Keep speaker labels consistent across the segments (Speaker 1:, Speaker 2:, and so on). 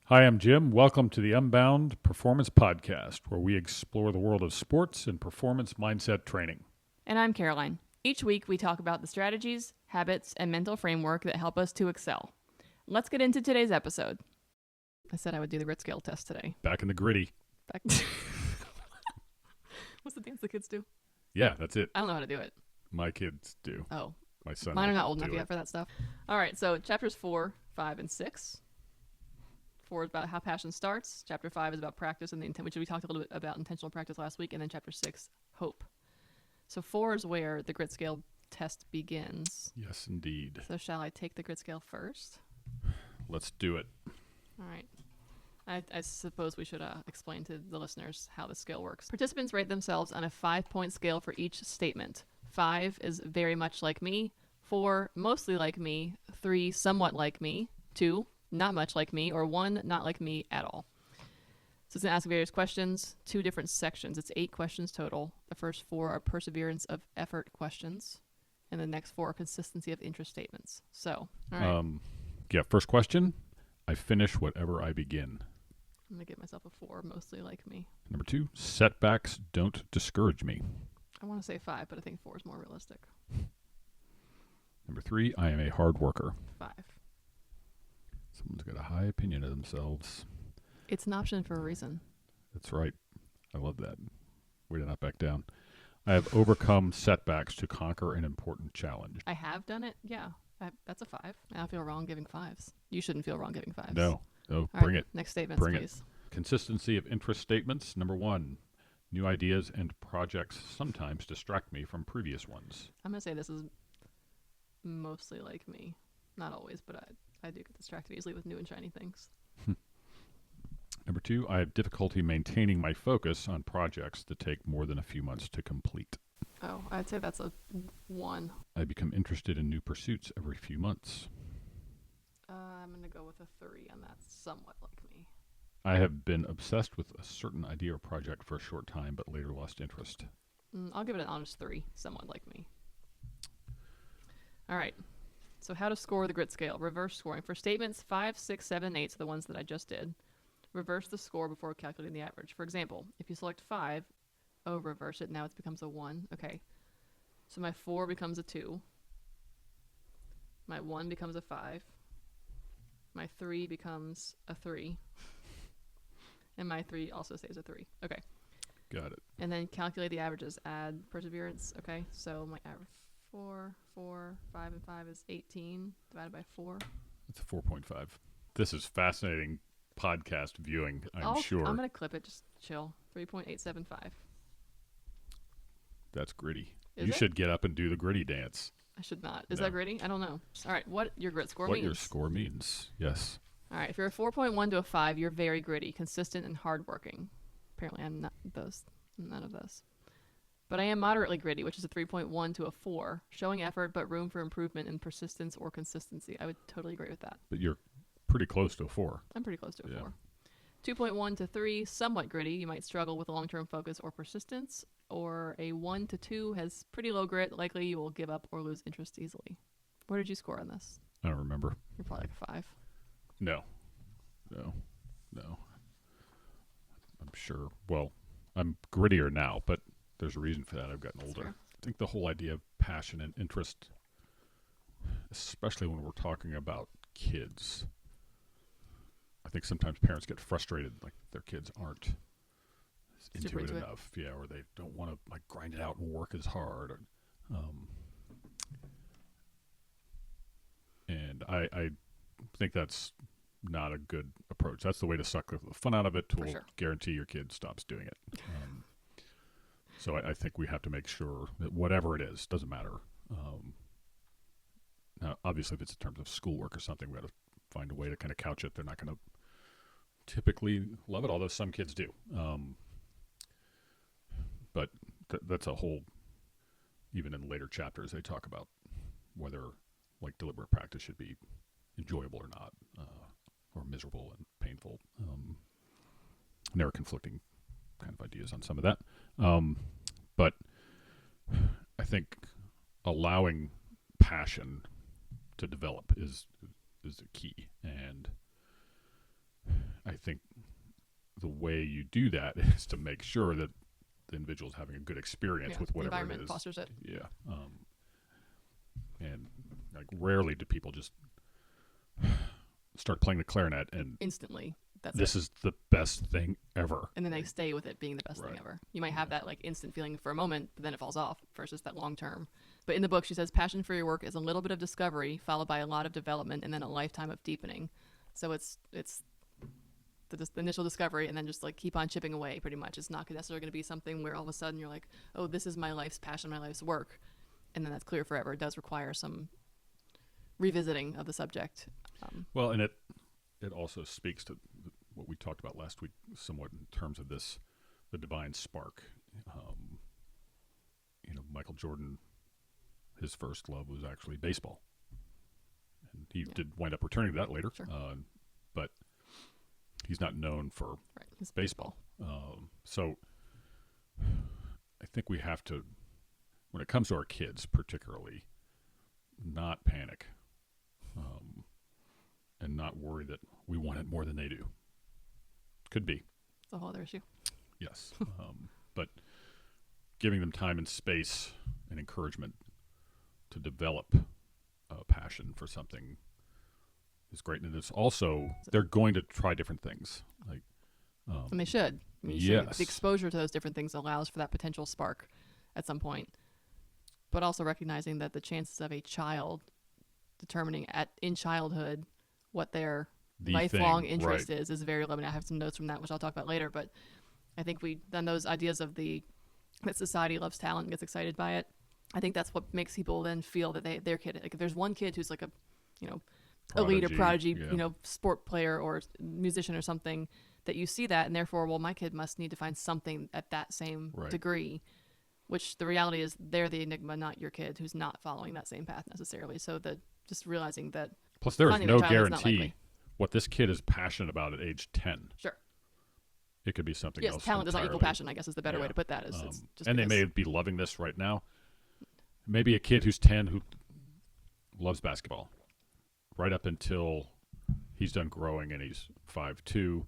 Speaker 1: Hi, I'm Jim. Welcome to the Unbound Performance Podcast, where we explore the world of sports and performance mindset training.
Speaker 2: And I'm Caroline. Each week we talk about the strategies, habits, and mental framework that help us to excel. Let's get into today's episode. I said I would do the grit scale test today.
Speaker 1: Back in the gritty.
Speaker 2: What's the dance the kids do?
Speaker 1: Yeah, that's it.
Speaker 2: I don't know how to do it.
Speaker 1: My kids do.
Speaker 2: Oh.
Speaker 1: My son
Speaker 2: Mine are not old
Speaker 1: do
Speaker 2: enough yet for that stuff. All right, so chapters 4, 5, and 6. 4 is about how passion starts. Chapter 5 is about practice and the intent, which we talked a little bit about intentional practice last week. And then chapter 6, hope. So 4 is where the grit scale test begins.
Speaker 1: Yes, indeed.
Speaker 2: So shall I take the grit scale first?
Speaker 1: Let's do it.
Speaker 2: All right. I suppose we should explain to the listeners how the scale works. Participants rate themselves on a 5-point scale for each statement. 5 is very much like me. 4, mostly like me. 3, somewhat like me. 2, not much like me. Or 1, not like me at all. So it's going to ask various questions, 2 different sections. It's 8 questions total. The first 4 are perseverance of effort questions. And the next 4 are consistency of interest statements. So, all right.
Speaker 1: First question. I finish whatever I begin.
Speaker 2: I'm going to give myself a 4, mostly like me.
Speaker 1: Number 2, setbacks don't discourage me.
Speaker 2: I want to say 5, but I think 4 is more realistic.
Speaker 1: Number 3, I am a hard worker.
Speaker 2: 5.
Speaker 1: Someone's got a high opinion of themselves.
Speaker 2: It's an option for a reason.
Speaker 1: That's right. I love that. Way to not back down. I have overcome setbacks to conquer an important challenge.
Speaker 2: I have done it. Yeah. That's a 5. I feel wrong giving 5s. You shouldn't feel wrong giving 5s.
Speaker 1: No,
Speaker 2: All
Speaker 1: bring
Speaker 2: right,
Speaker 1: it.
Speaker 2: Next statements,
Speaker 1: Bring
Speaker 2: please.
Speaker 1: Consistency of interest statements. Number 1, new ideas and projects sometimes distract me from previous ones.
Speaker 2: I'm going to say this is mostly like me. Not always, but I do get distracted easily with new and shiny things.
Speaker 1: Number 2, I have difficulty maintaining my focus on projects that take more than a few months to complete.
Speaker 2: Oh, I'd say that's a 1.
Speaker 1: I become interested in new pursuits every few months.
Speaker 2: I'm going to go with a 3 on that. Somewhat like me.
Speaker 1: I have been obsessed with a certain idea or project for a short time, but later lost interest.
Speaker 2: I'll give it an honest 3. Somewhat like me. All right. So how to score the grit scale. Reverse scoring. For statements 5, 6, 7, 8, so the ones that I just did, reverse the score before calculating the average. For example, if you select 5, reverse it. Now it becomes a 1. Okay. So my 4 becomes a 2. My 1 becomes a 5. My 3 becomes a 3. And my 3 also stays a 3. Okay.
Speaker 1: Got it.
Speaker 2: And then calculate the averages. Add perseverance. Okay. So my average 4, 5, and 5 is 18 divided by 4.
Speaker 1: It's a 4.5. This is fascinating podcast viewing, I'm sure.
Speaker 2: I'm going to clip it. Just chill. 3.875.
Speaker 1: That's gritty.
Speaker 2: Is
Speaker 1: You
Speaker 2: it?
Speaker 1: should get up and do the gritty dance.
Speaker 2: I should not. Is
Speaker 1: No.
Speaker 2: that gritty? I don't know. All right. What your grit score
Speaker 1: What
Speaker 2: means.
Speaker 1: your score means. Yes.
Speaker 2: All right. If you're a 4.1 to a 5, you're very gritty, consistent, and hardworking. Apparently, I'm not none of those. But I am moderately gritty, which is a 3.1 to a 4, showing effort but room for improvement in persistence or consistency. I would totally agree with that.
Speaker 1: But you're pretty close to a 4.
Speaker 2: I'm pretty close to a
Speaker 1: Yeah.
Speaker 2: 4. 2.1 to 3, somewhat gritty. You might struggle with long-term focus or persistence. Or a 1 to 2 has pretty low grit. Likely you will give up or lose interest easily. Where did you score on this?
Speaker 1: I don't remember.
Speaker 2: You're probably like a 5.
Speaker 1: No. I'm sure. Well, I'm grittier now, but there's a reason for that. I've gotten older.
Speaker 2: Fair.
Speaker 1: I think the whole idea of passion and interest, especially when we're talking about kids, I think sometimes parents get frustrated like their kids aren't
Speaker 2: Super
Speaker 1: into it
Speaker 2: into it.
Speaker 1: enough. Yeah, or they don't want to like grind it out and work as hard. And I think that's not a good approach. That's the way to suck the fun out of it.
Speaker 2: For
Speaker 1: Will
Speaker 2: sure.
Speaker 1: guarantee your kid stops doing it. So I think we have to make sure that whatever it is, doesn't matter. Now, obviously, if it's in terms of schoolwork or something, we got to find a way to kind of couch it. They're not going to typically love it, although some kids do. But that's a whole, even in later chapters, they talk about whether like deliberate practice should be enjoyable or not, or miserable and painful. And there are conflicting kind of ideas on some of that. But I think allowing passion to develop is the key. And think the way you do that is to make sure that the individual is having a good experience with
Speaker 2: the
Speaker 1: whatever
Speaker 2: environment
Speaker 1: it is.
Speaker 2: fosters it.
Speaker 1: Yeah. And like rarely do people just start playing the clarinet and
Speaker 2: Instantly.
Speaker 1: this is the best thing ever.
Speaker 2: And then they stay with it being the best thing ever. You might have that like instant feeling for a moment, but then it falls off versus that long term. But in the book, she says passion for your work is a little bit of discovery followed by a lot of development and then a lifetime of deepening. So it's the initial discovery and then just like keep on chipping away pretty much. It's not necessarily going to be something where all of a sudden you're like, oh, this is my life's passion, my life's work. And then that's clear forever. It does require some revisiting of the subject.
Speaker 1: Well, and it also speaks to what we talked about last week somewhat in terms of this, the divine spark. Michael Jordan, his first love was actually baseball. And he did wind up returning to that later.
Speaker 2: Sure.
Speaker 1: But he's not known for baseball. So I think we have to, when it comes to our kids particularly, not panic and not worry that we want it more than they do. Could be.
Speaker 2: It's a whole other issue.
Speaker 1: Yes. But giving them time and space and encouragement to develop a passion for something is great. And it's also, they're going to try different things.
Speaker 2: And they should. I mean,
Speaker 1: yes.
Speaker 2: The exposure to those different things allows for that potential spark at some point. But also recognizing that the chances of a child determining in childhood what their lifelong interest is very limited. I have some notes from that, which I'll talk about later. But I think then those ideas of that society loves talent and gets excited by it. I think that's what makes people then feel that their kid, like if there's one kid who's like a, elite or prodigy, sport player or musician or something, that you see that and therefore, well, my kid must need to find something at that same degree, which the reality is they're the enigma, not your kid who's not following that same path necessarily. So just realizing that.
Speaker 1: Plus there is no guarantee what this kid is passionate about at age 10.
Speaker 2: Sure.
Speaker 1: It could be something else.
Speaker 2: Yes, talent does not equal passion, I guess is the better way to put that. It's just
Speaker 1: and they may be loving this right now. Maybe a kid who's 10 who loves basketball right up until he's done growing and he's 5'2".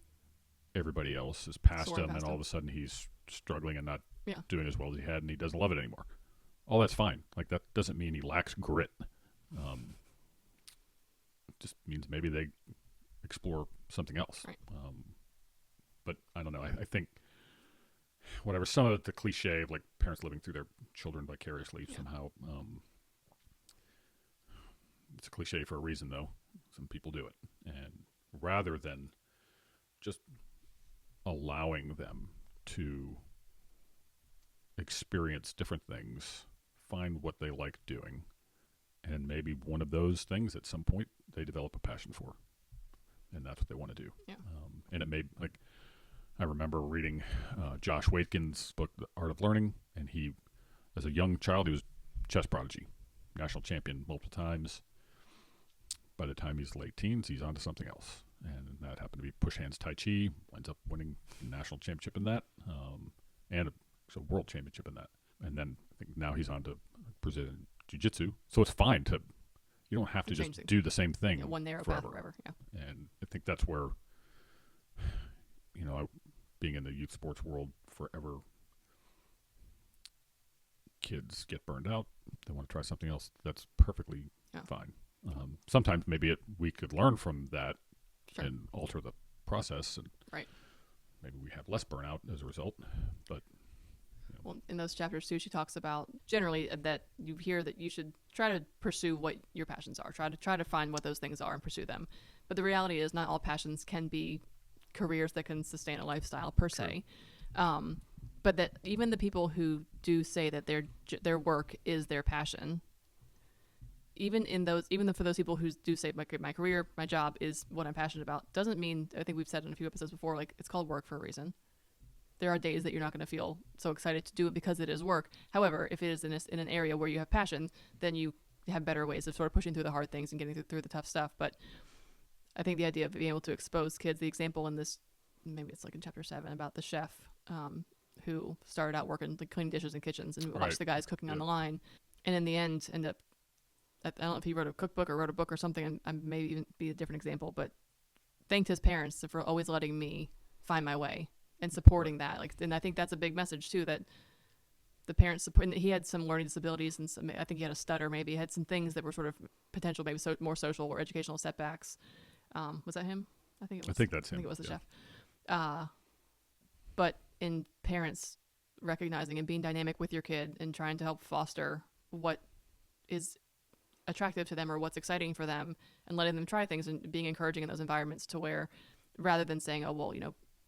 Speaker 1: Everybody else is past him, and all of a sudden he's struggling and not doing as well as he had, and he doesn't love it anymore. All that's fine. Like, that doesn't mean he lacks grit. It just means maybe they explore something else.
Speaker 2: Right.
Speaker 1: But I don't know. I think whatever, some of the cliche of like parents living through their children vicariously somehow. It's a cliche for a reason, though. Some people do it, and rather than just allowing them to experience different things, find what they like doing, and maybe one of those things at some point they develop a passion for, and that's what they want to do.
Speaker 2: Yeah.
Speaker 1: And it may, like, I remember reading Josh Waitkin's book, The Art of Learning, and he, as a young child, he was chess prodigy, national champion multiple times. By the time he's late teens, he's on to something else. And that happened to be push hands Tai Chi, winds up winning a national championship in that, and a world championship in that. And then I think now he's on to Brazilian Jiu-Jitsu. So it's fine to, you don't have to just do the same thing
Speaker 2: one narrow
Speaker 1: forever.
Speaker 2: path forever. Yeah.
Speaker 1: And I think that's where, being in the youth sports world forever, kids get burned out. They want to try something else. That's perfectly fine. Sometimes maybe we could learn from that and alter the process, and maybe we have less burnout as a result. But
Speaker 2: well, in those chapters too, she talks about generally that you hear that you should try to pursue what your passions are. Try to find what those things are and pursue them. But the reality is, not all passions can be careers that can sustain a lifestyle per se. But that even the people who do say that their work is their passion, even for those people who do say my career, my job is what I'm passionate about, doesn't mean, I think we've said in a few episodes before, like, it's called work for a reason. There are days that you're not going to feel so excited to do it because it is work. However, if it is in an area where you have passion, then you have better ways of sort of pushing through the hard things and getting through the tough stuff. But I think the idea of being able to expose kids, the example in this, maybe it's like in chapter 7, about the chef who started out working, like, cleaning dishes in kitchens and watched the guys cooking on the line, and in the end ended up, I don't know if he wrote a cookbook or wrote a book or something, and maybe even be a different example, but thanked his parents for always letting me find my way and supporting that. Like, and I think that's a big message too, that the parents support. He had some learning disabilities, and some, I think he had a stutter. Maybe he had some things that were sort of potential, maybe more social or educational setbacks. Was that him? I think it was.
Speaker 1: I think that's him.
Speaker 2: I think it was the chef. But in parents recognizing and being dynamic with your kid and trying to help foster what is attractive to them or what's exciting for them, and letting them try things and being encouraging in those environments, to where rather than saying, oh, well,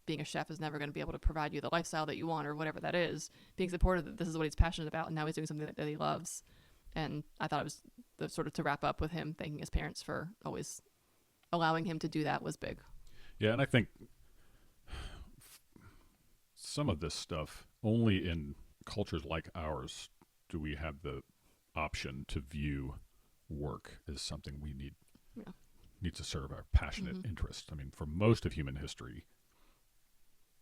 Speaker 2: being a chef is never going to be able to provide you the lifestyle that you want or whatever that is, being supportive that this is what he's passionate about and now he's doing something that he loves. And I thought it was the sort of, to wrap up with him thanking his parents for always allowing him to do that was big.
Speaker 1: Yeah, and I think some of this stuff, only in cultures like ours do we have the option to view work as something we need to serve our passionate interest. I mean, for most of human history,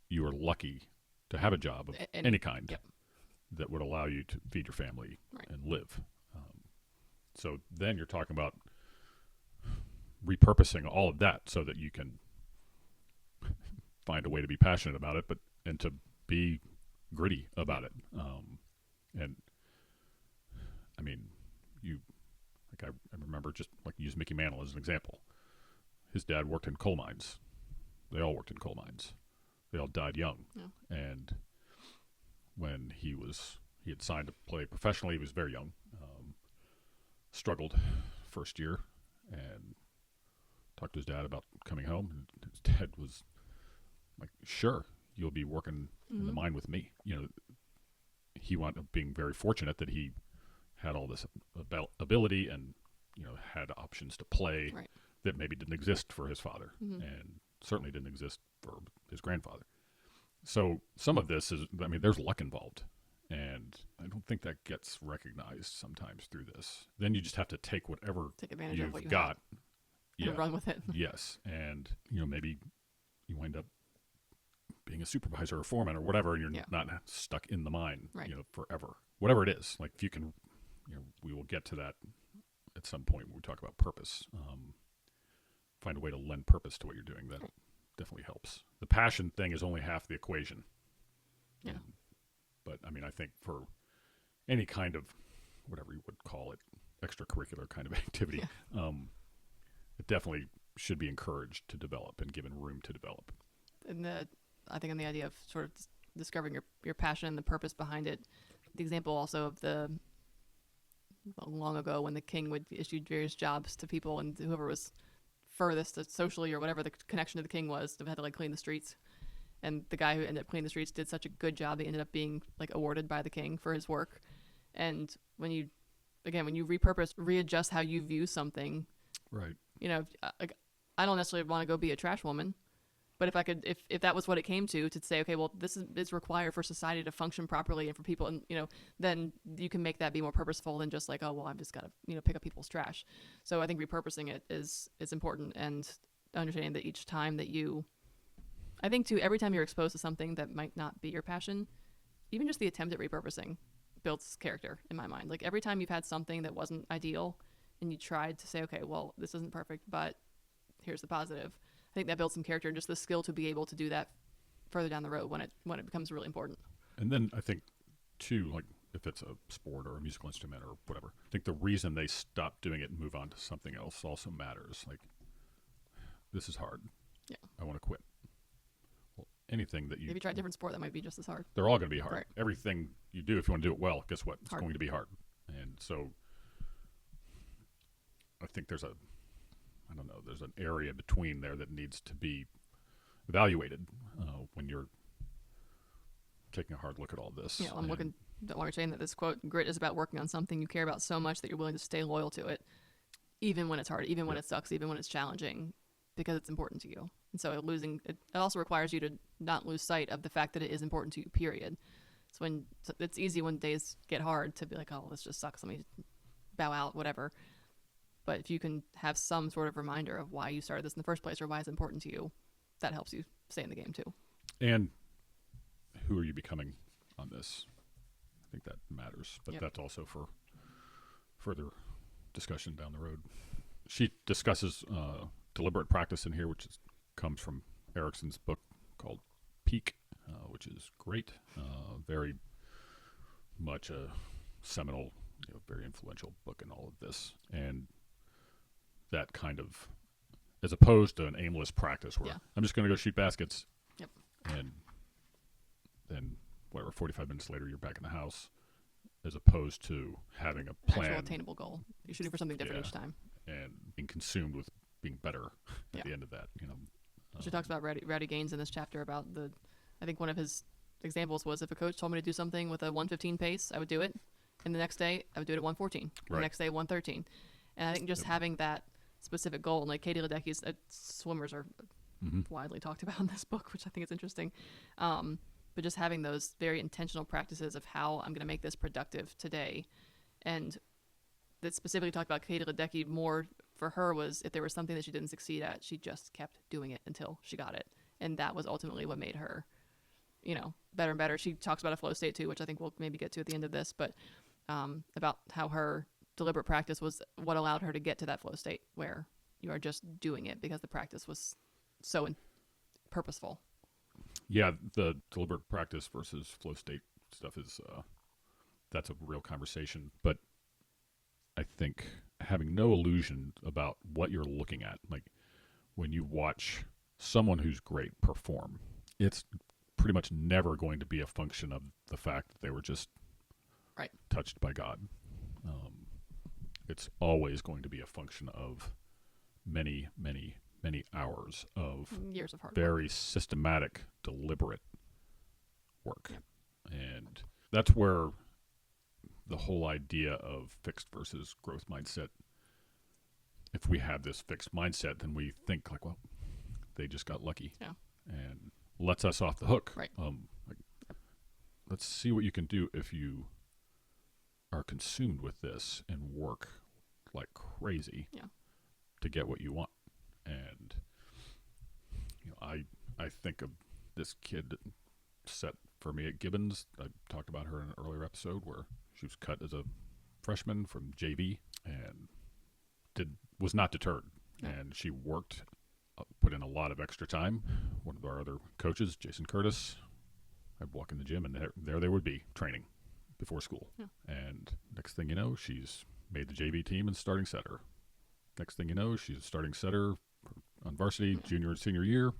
Speaker 1: you are lucky to have a job of any kind that would allow you to feed your family and live. So then you're talking about repurposing all of that so that you can find a way to be passionate about it, and to be gritty about it. And I mean, I remember, just like, use Mickey Mantle as an example. His dad worked in coal mines. They all worked in coal mines. They all died young. Yeah. And when he had signed to play professionally, he was very young. Struggled first year, and talked to his dad about coming home. And his dad was like, "Sure, you'll be working in the mine with me." He wound up being very fortunate that he had all this ability and had options to play that maybe didn't exist for his father, and certainly didn't exist for his grandfather. So some of this is, I mean, there's luck involved, and I don't think that gets recognized sometimes through this. Then you just have to take advantage of what you got
Speaker 2: and run with it.
Speaker 1: Yes, and maybe you wind up being a supervisor or foreman or whatever, and you're not stuck in the mine forever. Whatever it is, like, if you can, we will get to that at some point when we talk about purpose. Find a way to lend purpose to what you're doing. That definitely helps. The passion thing is only half the equation.
Speaker 2: Yeah.
Speaker 1: But I mean, I think for any kind of, whatever you would call it, extracurricular kind of activity, it definitely should be encouraged to develop and given room to develop.
Speaker 2: And I think on the idea of sort of discovering your passion and the purpose behind it, the example also of long ago when the king would issue various jobs to people, and whoever was furthest socially or whatever the connection to the king was, had to like clean the streets. And the guy who ended up cleaning the streets did such a good job, he ended up being like awarded by the king for his work. And when you repurpose, readjust how you view something,
Speaker 1: right?
Speaker 2: Like, I don't necessarily want to go be a trash woman, but if that was what it came to say, okay, well, this is required for society to function properly and for people, and then you can make that be more purposeful than just like, oh, well, I've just got to pick up people's trash. So I think repurposing it is important, and understanding that each time that I think too, every time you're exposed to something that might not be your passion, even just the attempt at repurposing builds character in my mind. Like, every time you've had something that wasn't ideal and you tried to say, okay, well, this isn't perfect, but here's the positive, I think that builds some character, just the skill to be able to do that further down the road when it becomes really important.
Speaker 1: And then I think too, like, if it's a sport or a musical instrument or whatever, I think the reason they stop doing it and move on to something else also matters. Like, this is hard.
Speaker 2: Yeah.
Speaker 1: I want to quit. Well, anything that
Speaker 2: if you try a different sport, that might be just as hard.
Speaker 1: They're all going to be hard.
Speaker 2: Right.
Speaker 1: Everything you do, if you want to do it well, guess what? It's
Speaker 2: hard.
Speaker 1: going to be hard. And so I think there's an area between there that needs to be evaluated when you're taking a hard look at all this.
Speaker 2: Yeah, I'm looking while you're saying that this quote, grit is about working on something you care about so much that you're willing to stay loyal to it, even when it's hard, even when it sucks, even when it's challenging, because it's important to you. And so it also requires you to not lose sight of the fact that it is important to you, period. So it's easy when days get hard to be like, oh, this just sucks, let me bow out, whatever. But if you can have some sort of reminder of why you started this in the first place or why it's important to you, that helps you stay in the game too.
Speaker 1: And who are you becoming on this? I think that matters. But that's also for further discussion down the road. She discusses deliberate practice in here, which is comes from Erickson's book called Peak, which is great. Very much a seminal, very influential book in all of this. And that kind of, as opposed to an aimless practice where I'm just going to go shoot baskets.
Speaker 2: Yep.
Speaker 1: And then, 45 minutes later, you're back in the house, as opposed to having a plan.
Speaker 2: Actual attainable goal. You're shooting for something different each time.
Speaker 1: And being consumed with being better at the end of that,
Speaker 2: She talks about Rowdy Gaines in this chapter about I think one of his examples was if a coach told me to do something with a 1:15 pace, I would do it. And the next day, I would do it at 1:14. The next day, 1:13. And I think just having that specific goal, and like Katie Ledecky's swimmers are widely talked about in this book, which I think is interesting. But just having those very intentional practices of how I'm going to make this productive today. And that specifically talked about Katie Ledecky more for her was if there was something that she didn't succeed at, she just kept doing it until she got it. And that was ultimately what made her, better and better. She talks about a flow state too, which I think we'll maybe get to at the end of this, but about how her deliberate practice was what allowed her to get to that flow state where you are just doing it because the practice was so purposeful.
Speaker 1: Yeah, the deliberate practice versus flow state stuff is, that's a real conversation. But I think having no illusion about what you're looking at, like when you watch someone who's great perform, it's pretty much never going to be a function of the fact that they were just touched by God. It's always going to be a function of many, many, many hours of
Speaker 2: years of hard
Speaker 1: very
Speaker 2: work.
Speaker 1: Systematic, deliberate work.
Speaker 2: Yep.
Speaker 1: And that's where the whole idea of fixed versus growth mindset, if we have this fixed mindset, then we think like, well, they just got lucky.
Speaker 2: Yeah.
Speaker 1: And lets us off the hook.
Speaker 2: Right.
Speaker 1: Let's see what you can do if you are consumed with this and work like crazy to get what you want. And I think of this kid set for me at Gibbons. I talked about her in an earlier episode where she was cut as a freshman from JV and was not deterred.
Speaker 2: Yeah.
Speaker 1: And she worked, put in a lot of extra time. One of our other coaches, Jason Curtis, I'd walk in the gym and there they would be training before school.
Speaker 2: Yeah.
Speaker 1: And next thing you know, she's made the JV team and starting setter. Next thing you know, she's a starting setter on varsity junior and senior year.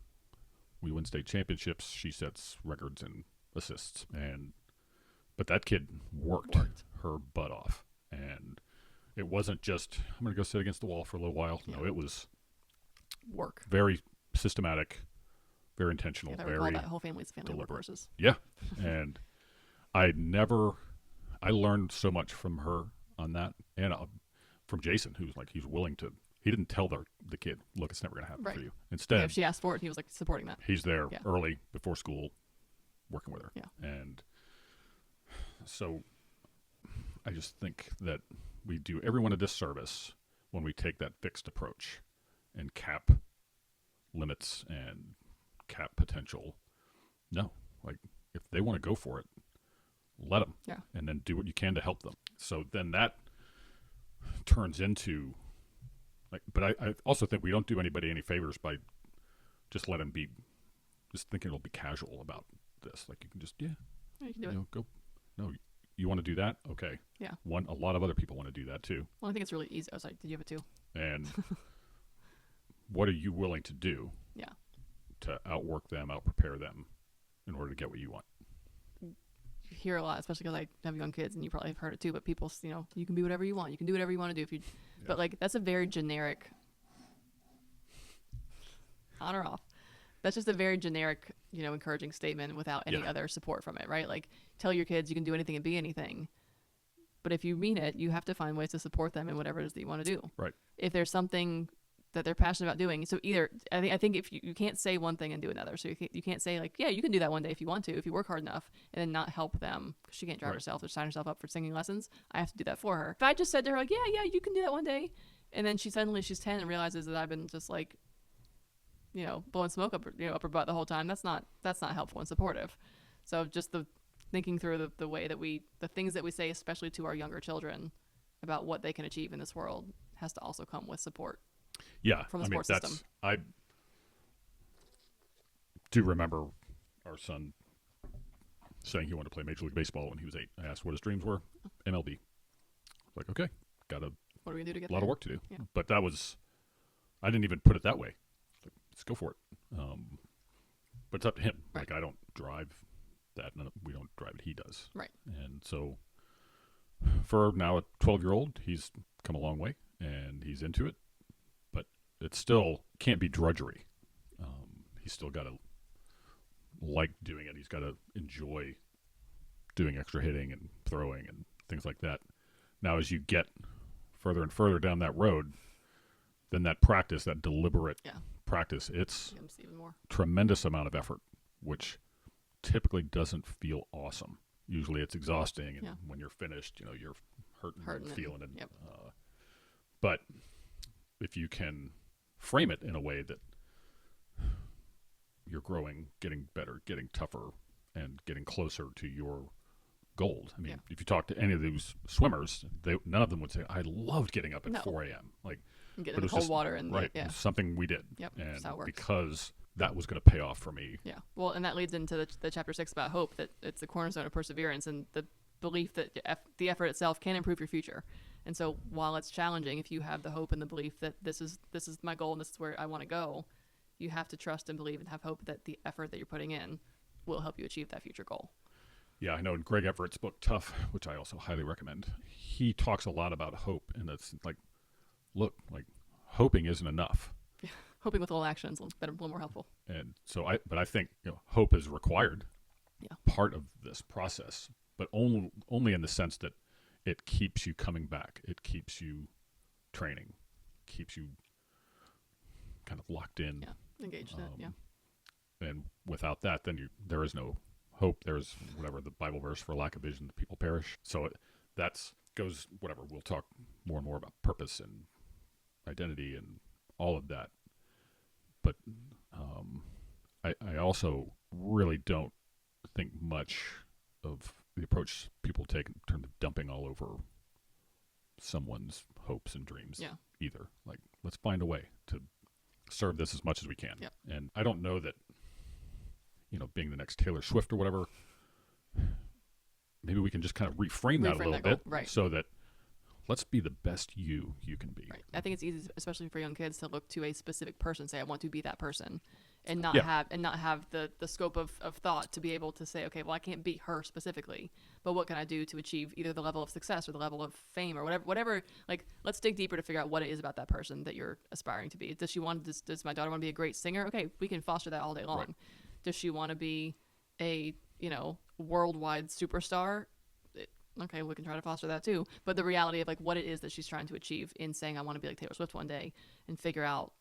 Speaker 1: We win state championships. She sets records in assists. But that kid worked her butt off. And it wasn't just, I'm going to go sit against the wall for a little while. No, it was
Speaker 2: work.
Speaker 1: Very systematic, very intentional, very
Speaker 2: that whole family's family
Speaker 1: deliberate.
Speaker 2: Workhorses.
Speaker 1: Yeah. And I learned so much from her on that. And from Jason, he's willing to, he didn't tell the kid, look, it's never going to happen for you. Instead,
Speaker 2: if she asked for it, he was supporting that.
Speaker 1: He's there early before school, working with her.
Speaker 2: Yeah.
Speaker 1: And so I just think that we do everyone a disservice when we take that fixed approach and cap limits and cap potential. No, if they want to go for it, let them.
Speaker 2: Yeah. And
Speaker 1: then do what you can to help them. So then that turns into, but I also think we don't do anybody any favors by just thinking it'll be casual about this. You can just,
Speaker 2: you can do it.
Speaker 1: Go. No, you want to do that? Okay.
Speaker 2: Yeah.
Speaker 1: A lot of other people want to do that too.
Speaker 2: Well, I think it's really easy. Oh, sorry. Did you have it too?
Speaker 1: And what are you willing to do?
Speaker 2: Yeah.
Speaker 1: To outwork them, outprepare them in order to get what you want.
Speaker 2: You hear a lot, especially because I have young kids, and you probably have heard it too, but people, you can be whatever you want. You can do whatever you want to do if you, but that's a very generic, on or off. That's just a very generic, encouraging statement without any other support from it, right? Tell your kids you can do anything and be anything. But if you mean it, you have to find ways to support them in whatever it is that you want to do.
Speaker 1: Right.
Speaker 2: If there's something that they're passionate about doing. So either, I think if you can't say one thing and do another. So you can't say you can do that one day if you want to, if you work hard enough, and then not help them because she can't drive herself or sign herself up for singing lessons. I have to do that for her. If I just said to her yeah, you can do that one day, and then she's 10 and realizes that I've been just blowing smoke up her butt the whole time, that's not helpful and supportive. So just the thinking through the way that the things that we say, especially to our younger children, about what they can achieve in this world has to also come with support.
Speaker 1: Yeah,
Speaker 2: from the support system.
Speaker 1: do remember our son saying he wanted to play Major League Baseball when he was 8. I asked what his dreams were. MLB. Like, okay, got a
Speaker 2: What are we gonna do to get
Speaker 1: lot
Speaker 2: there?
Speaker 1: of work to do.
Speaker 2: Yeah.
Speaker 1: But that was, I didn't even put it that way. Like, let's go for it. But it's up to him.
Speaker 2: Right.
Speaker 1: Like, I don't drive that. We don't drive it. He does.
Speaker 2: Right.
Speaker 1: And so for now a 12-year-old, he's come a long way and he's into it. But it still can't be drudgery. He's still got to like doing it. He's got to enjoy doing extra hitting and throwing and things like that. Now, as you get further and further down that road, then that practice, that deliberate practice, it's
Speaker 2: Becomes even more.
Speaker 1: tremendous amount of effort, which typically doesn't feel awesome. Usually it's exhausting, and when you're finished, you're hurting and feeling it.
Speaker 2: Yep.
Speaker 1: But if you can frame it in a way that you're growing, getting better, getting tougher, and getting closer to your gold. I mean, if you talk to any of those swimmers, none of them would say, I loved getting up at 4 a.m. Like,
Speaker 2: and getting in the cold water. And
Speaker 1: right, it was something we did.
Speaker 2: Yep,
Speaker 1: and
Speaker 2: that's how it works.
Speaker 1: because that was going to pay off for me.
Speaker 2: Yeah. Well, and that leads into the chapter 6 about hope, that it's the cornerstone of perseverance and the belief that the effort itself can improve your future. And so while it's challenging, if you have the hope and the belief that this is my goal and this is where I want to go, you have to trust and believe and have hope that the effort that you're putting in will help you achieve that future goal.
Speaker 1: Yeah, I know in Greg Everett's book, Tough, which I also highly recommend, he talks a lot about hope. And it's like, look, like hoping isn't enough.
Speaker 2: Yeah. Hoping with little actions is a little more helpful.
Speaker 1: And so I think hope is required, part of this process, but only in the sense that it keeps you coming back. It keeps you training, keeps you kind of locked in.
Speaker 2: Yeah, engaged in it,
Speaker 1: And without that, then there is no hope. There's whatever the Bible verse, for lack of vision, the people perish. So that's goes, whatever. We'll talk more and more about purpose and identity and all of that. But I also really don't think much of the approach people take in terms of dumping all over someone's hopes and dreams either. Like, let's find a way to serve this as much as we can.
Speaker 2: Yep.
Speaker 1: And I don't know that, being the next Taylor Swift or whatever, maybe we can just kind of reframe that a little bit,
Speaker 2: right,
Speaker 1: so that let's be the best you can be.
Speaker 2: Right. I think it's easy, especially for young kids, to look to a specific person, say, I want to be that person, and not have the scope of thought to be able to say, okay, well, I can't be her specifically, but what can I do to achieve either the level of success or the level of fame or whatever. Like, let's dig deeper to figure out what it is about that person that you're aspiring to be. Does my daughter want to be a great singer? Okay, we can foster that all day long. Right. Does she want to be a worldwide superstar? Okay, we can try to foster that too. But the reality of like what it is that she's trying to achieve in saying I want to be like Taylor Swift one day, and figure out,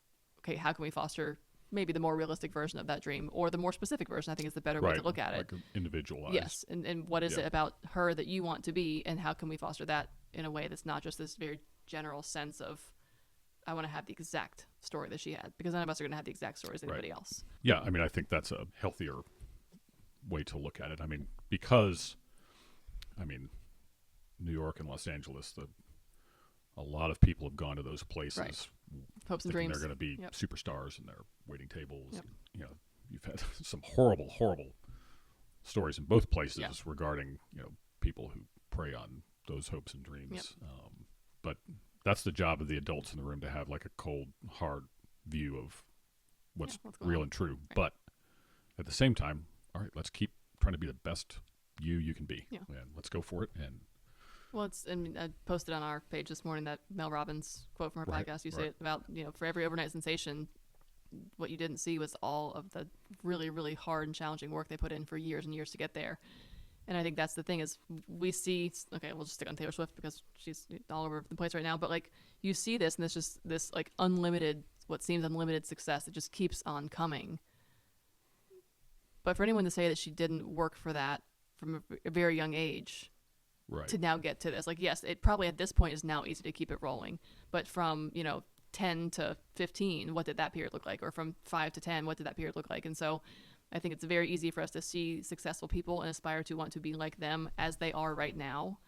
Speaker 2: okay, how can we foster maybe the more realistic version of that dream, or the more specific version, I think is the better way to look at it.
Speaker 1: Like individualized.
Speaker 2: Yes, and what is it about her that you want to be, and how can we foster that in a way that's not just this very general sense of I want to have the exact story that she had, because none of us are going to have the exact stories as anybody else.
Speaker 1: Yeah, I mean, I think that's a healthier way to look at it. I mean, because, New York and Los Angeles, a lot of people have gone to those places.
Speaker 2: Hopes and dreams.
Speaker 1: They're going to be superstars in their waiting tables. Yep. You've had some horrible, horrible stories in both places regarding, people who prey on those hopes and dreams.
Speaker 2: Yep.
Speaker 1: But that's the job of the adults in the room, to have like a cold, hard view of what's real and true. Right. But at the same time, all right, let's keep trying to be the best you can be.
Speaker 2: Yeah.
Speaker 1: And let's go for it. And
Speaker 2: I posted on our page this morning that Mel Robbins quote from her podcast. You say it about, for every overnight sensation, what you didn't see was all of the really, really hard and challenging work they put in for years and years to get there. And I think that's the thing, is we see, okay, we'll just stick on Taylor Swift because she's all over the place right now. But like, you see this, and it's just this like unlimited, what seems unlimited success that just keeps on coming. But for anyone to say that she didn't work for that from a very young age, to now get to this, like, yes, it probably at this point is now easy to keep it rolling. But from, 10 to 15, what did that period look like? Or from 5 to 10, what did that period look like? And so I think it's very easy for us to see successful people and aspire to want to be like them as they are right now.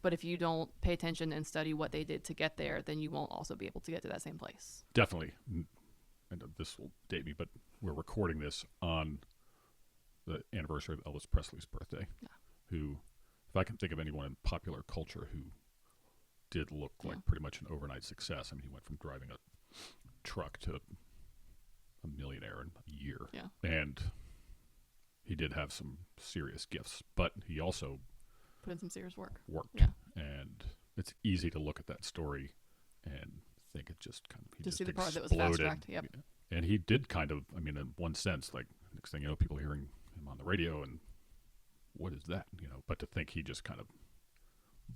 Speaker 2: But if you don't pay attention and study what they did to get there, then you won't also be able to get to that same place.
Speaker 1: Definitely. And this will date me, but we're recording this on the anniversary of Elvis Presley's birthday.
Speaker 2: Yeah.
Speaker 1: Who, if I can think of anyone in popular culture who did look like pretty much an overnight success. I mean, he went from driving a truck to a millionaire in a year.
Speaker 2: Yeah.
Speaker 1: And he did have some serious gifts, but he also
Speaker 2: put in some serious work.
Speaker 1: Yeah. And it's easy to look at that story and think it just kind of, he just
Speaker 2: see the part that was
Speaker 1: exploded.
Speaker 2: fast-tracked. Yep.
Speaker 1: And he did kind of, I mean, in one sense, like next thing you know, people hearing him on the radio and what is that? You know, but to think he just kind of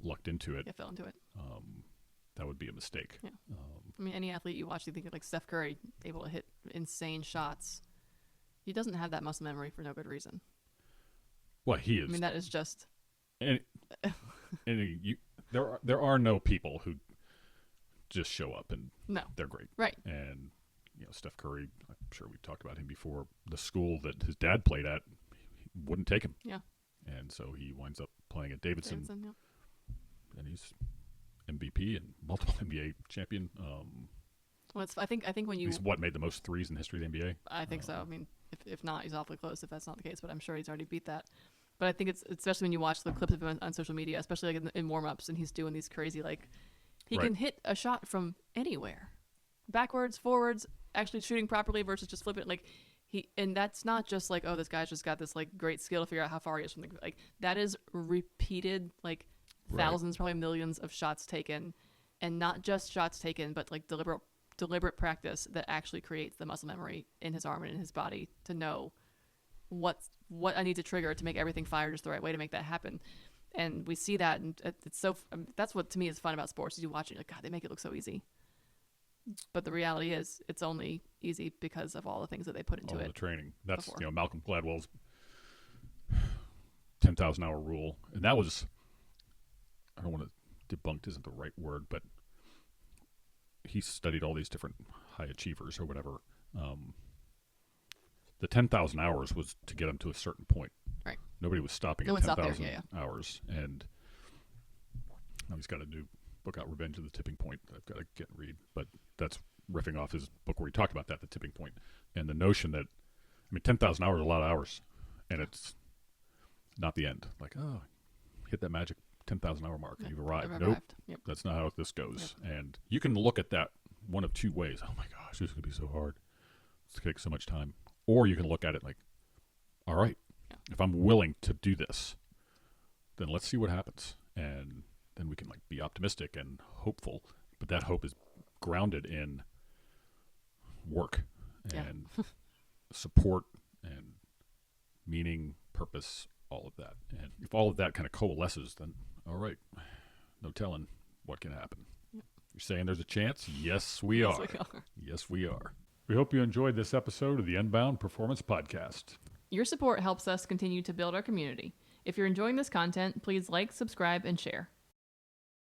Speaker 1: lucked into it.
Speaker 2: Yeah, fell into it.
Speaker 1: That would be a mistake.
Speaker 2: Yeah. I mean, any athlete you watch, you think of like Steph Curry, able to hit insane shots. He doesn't have that muscle memory for no good reason.
Speaker 1: Well, he is.
Speaker 2: I mean, that is just.
Speaker 1: And there are no people who just show up and they're great.
Speaker 2: Right.
Speaker 1: And Steph Curry, I'm sure we've talked about him before. The school that his dad played at wouldn't take him.
Speaker 2: Yeah.
Speaker 1: And so he winds up playing at Davidson.
Speaker 2: Yeah.
Speaker 1: And he's MVP and multiple NBA champion.
Speaker 2: Well, I think when you
Speaker 1: he's made the most threes in the history of the NBA.
Speaker 2: I think so. I mean, if not, he's awfully close. If that's not the case, but I'm sure he's already beat that. But I think it's especially when you watch the clips of him on social media, especially like in warm-ups, and he's doing these crazy he can hit a shot from anywhere, backwards, forwards, actually shooting properly versus just flipping it. And that's not just like, oh, this guy's just got this great skill to figure out how far he is from the that is repeated thousands, probably millions of shots taken, and not just shots taken, but deliberate practice that actually creates the muscle memory in his arm and in his body to know what I need to trigger to make everything fire just the right way to make that happen. And we see that, and it's so. That's what to me is fun about sports. Is you watch it, you're like, God, they make it look so easy. But the reality is, it's only easy because of all the things that they put into
Speaker 1: all
Speaker 2: it.
Speaker 1: The training. That's
Speaker 2: before.
Speaker 1: Malcolm Gladwell's 10,000-hour rule, and that was. I don't want to debunked isn't the right word, but he studied all these different high achievers or whatever. The 10,000 hours was to get him to a certain point.
Speaker 2: Right.
Speaker 1: Nobody was stopping at 10,000 hours. And now he's got a new book out, Revenge of the Tipping Point, that I've got to get and read. But that's riffing off his book where he talked about that, the tipping point. And the notion that, 10,000 hours is a lot of hours. And it's not the end. Hit that magic 10,000 hour mark and you've arrived. Nope.
Speaker 2: Yep.
Speaker 1: That's not how this goes. Yep. And you can look at that one of two ways. Oh my gosh, this is going to be so hard. It's going to take so much time. Or you can look at it all right, if I'm willing to do this, then let's see what happens. And then we can be optimistic and hopeful. But that hope is grounded in work and support and meaning, purpose, all of that. And if all of that kind of coalesces, then all right, no telling what can happen. Yep. You're saying there's a chance? Yes, we are. Yes, we are. We hope you enjoyed this episode of the Unbound Performance Podcast.
Speaker 2: Your support helps us continue to build our community. If you're enjoying this content, please like, subscribe, and share.